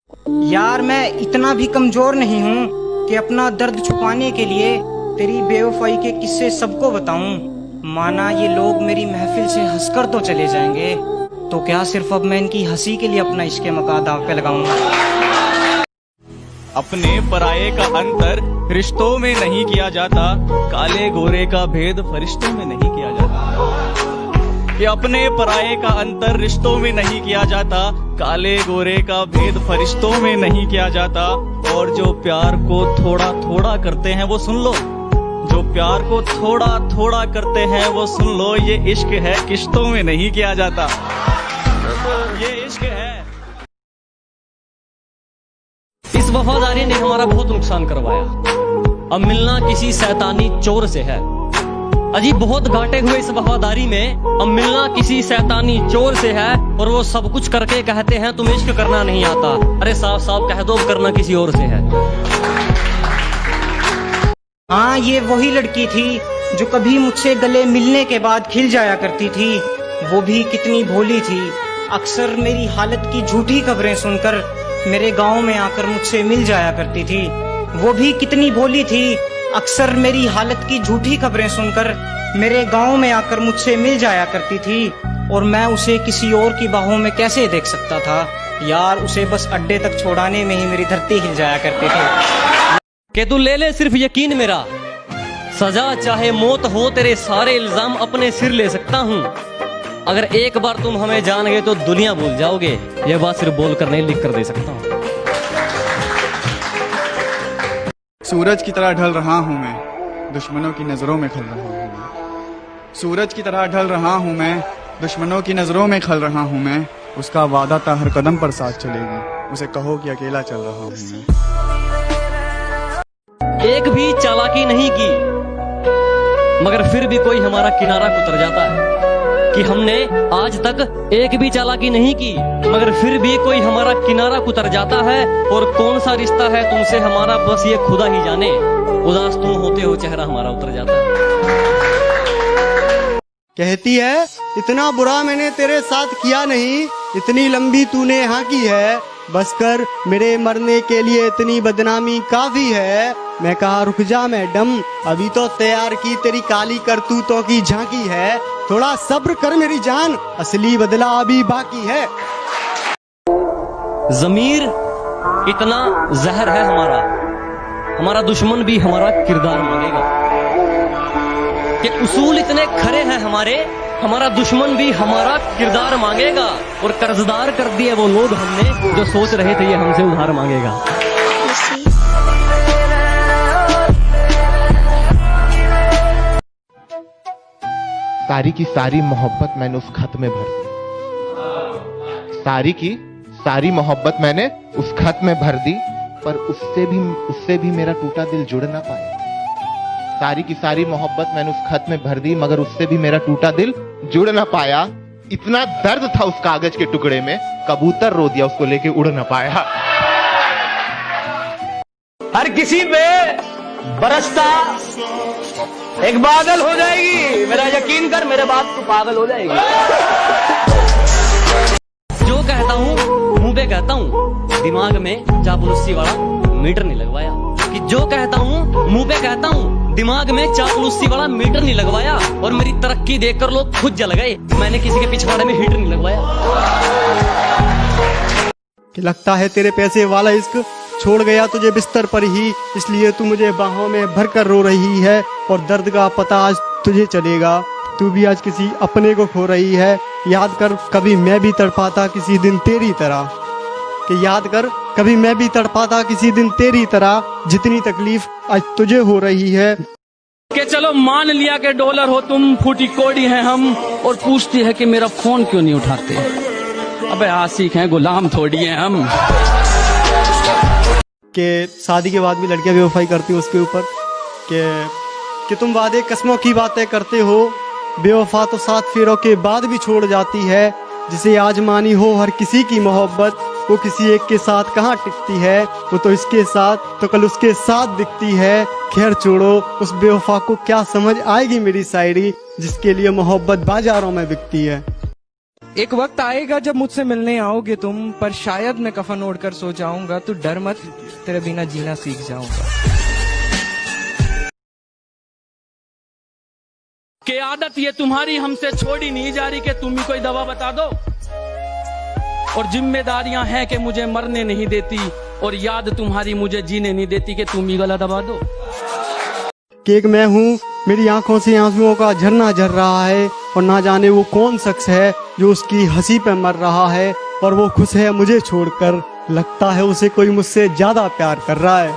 यार मैं इतना भी कमजोर नहीं हूँ कि अपना दर्द छुपाने के लिए तेरी बेवफाई के किस्से सबको बताऊं। माना ये लोग मेरी महफिल से हंसकर तो चले जाएंगे, तो क्या सिर्फ अब मैं इनकी हंसी के लिए अपना इश्क़ मका दाव पे लगाऊंगा। अपने पराये का अंतर रिश्तों में नहीं किया जाता, काले गोरे का भेद फरिश्तों में नहीं किया जाता। कि अपने पराये का अंतर रिश्तों में नहीं किया जाता, काले गोरे का भेद फरिश्तों में नहीं किया जाता। और जो प्यार को थोड़ा थोड़ा करते हैं वो सुन लो, जो प्यार को थोड़ा थोड़ा करते हैं वो सुन लो, ये इश्क है किश्तों में नहीं किया जाता, ये इश्क है। इस वफादारी ने हमारा बहुत नुकसान करवाया, अब मिलना किसी शैतानी चोर से है। अजी बहुत घाटे हुए इस वफादारी में, अब मिलना किसी शैतानी चोर से है। और वो सब कुछ करके कहते हैं तुम्हें इश्क करना नहीं आता। अरे साफ साफ कह दो करना किसी और से है। हाँ, ये वही लड़की थी जो कभी मुझसे गले मिलने के बाद खिल जाया करती थी। वो भी कितनी भोली थी, अक्सर मेरी हालत की झूठी खबरें सुनकर मेरे गांव में आकर मुझसे मिल जाया करती थी। वो भी कितनी भोली थी, अक्सर मेरी हालत की झूठी खबरें सुनकर मेरे गांव में आकर मुझसे मिल जाया करती थी। और मैं उसे किसी और की बाहों में कैसे देख सकता था यार, उसे बस अड्डे तक छोड़ाने में ही मेरी धरती हिल जाया करती थी। कि तू ले ले सिर्फ यकीन मेरा, सजा चाहे मौत हो तेरे सारे इल्जाम अपने सिर ले सकता हूँ। अगर एक बार तुम हमें जान गए तो दुनिया भूल जाओगे, यह बात सिर्फ बोल कर नहीं लिख कर दे सकता हूँ। सूरज की तरह ढल रहा हूँ मैं, दुश्मनों की नजरों में खल रहा हूँ मैं। सूरज की तरह ढल रहा हूँ मैं, दुश्मनों की नजरों में खल रहा हूँ मैं। उसका वादा था हर कदम पर साथ चलेगी, उसे कहो कि अकेला चल रहा हूँ मैं। एक भी चालाकी नहीं की मगर फिर भी कोई हमारा किनारा उतर जाता है। कि हमने आज तक एक भी चालाकी नहीं की मगर फिर भी कोई हमारा किनारा उतर जाता है। और कौन सा रिश्ता है तुमसे हमारा बस ये खुदा ही जाने, उदास तुम होते हो चेहरा हमारा उतर जाता है। कहती है इतना बुरा मैंने तेरे साथ किया नहीं, इतनी लंबी तूने यहाँ की है, बस कर मेरे मरने के लिए इतनी बदनामी काफी है। मैं कहा रुक जा मैडम, अभी तो तैयार की तेरी काली करतूतों की झांकी है। थोड़ा सब्र कर मेरी जान, असली बदला अभी बाकी है। जमीर इतना जहर है हमारा, हमारा दुश्मन भी हमारा किरदार मांगेगा। कि उसूल इतने खरे हैं हमारे, हमारा दुश्मन भी हमारा किरदार मांगेगा। और कर्जदार कर दिए वो लोग हमने जो सोच रहे थे ये हमसे उधार मांगेगा। सारी की सारी मोहब्बत मैंने उस खत में भर दी, सारी की सारी मोहब्बत मैंने उस खत में भर दी, पर उससे भी मेरा टूटा दिल जुड़ ना पाया। सारी की सारी मोहब्बत मैंने उस खत में भर दी मगर उससे भी मेरा टूटा दिल जुड़ ना पाया। इतना दर्द था उस कागज के टुकड़े में, कबूतर रो दिया उसको लेके उड़ ना पाया। हर किसी पे बरसता एक बादल हो जाएगी, मेरा यकीन कर मेरे बात तो पागल हो जाएगी। जो कहता हूँ मुंह पे कहता हूँ, दिमाग में चापलूसी वाला मीटर नहीं लगवाया। कि जो कहता हूँ मुंह पे कहता हूँ, दिमाग में चापलूसी वाला मीटर नहीं लगवाया। और मेरी तरक्की देखकर लोग खुद जल गए, मैंने किसी के पिछवाड़े में हीटर नहीं लगवाया। कि लगता है तेरे पैसे वाला इश्क छोड़ गया तुझे बिस्तर पर ही, इसलिए तू मुझे बाहों में भर कर रो रही है। और दर्द का पता आज तुझे चलेगा, तू भी आज किसी अपने को खो रही है। याद कर कभी मैं भी तड़पाता किसी दिन तेरी तरह, कि याद कर कभी मैं भी तड़पाता किसी दिन तेरी तरह, जितनी तकलीफ आज तुझे हो रही है। कि चलो मान लिया कि डॉलर हो तुम, फूटी कोड़ी हैं हम, और पूछती है कि मेरा फोन क्यों नहीं उठाते। अबे आशिक हैं, गुलाम थोड़ी हैं हम। कि शादी के बाद भी लड़कियां बेवफाई करती हैं उसके ऊपर, कि तुम वादे कस्मों की बातें करते हो, बेवफा तो 7 फेरों के बाद भी छोड़ जाती है। जिसे आज मानी हो हर किसी की मोहब्बत, वो किसी एक के साथ कहाँ टिकती है। वो तो इसके साथ तो कल उसके साथ दिखती है। खैर छोड़ो, उस बेवफा को क्या समझ आएगी मेरी शायरी, जिसके लिए मोहब्बत बाजारों में बिकती है। एक वक्त आएगा जब मुझसे मिलने आओगे तुम, पर शायद मैं कफन ओढ़कर सो जाऊंगा। तू डर मत, तेरे बिना जीना सीख जाऊंगा। के आदत ये तुम्हारी हमसे छोड़ी नहीं जा रही कि तुम ही कोई दवा बता दो। और जिम्मेदारियां हैं कि मुझे मरने नहीं देती, और याद तुम्हारी मुझे जीने नहीं देती कि तुम ही गला दबा दो। केक मैं हूँ, मेरी आंखों से आंसुओं का झरना झर रहा है, और ना जाने वो कौन शख्स है जो उसकी हंसी पे मर रहा है, और वो खुश है मुझे छोड़कर। लगता है उसे कोई मुझसे ज्यादा प्यार कर रहा है।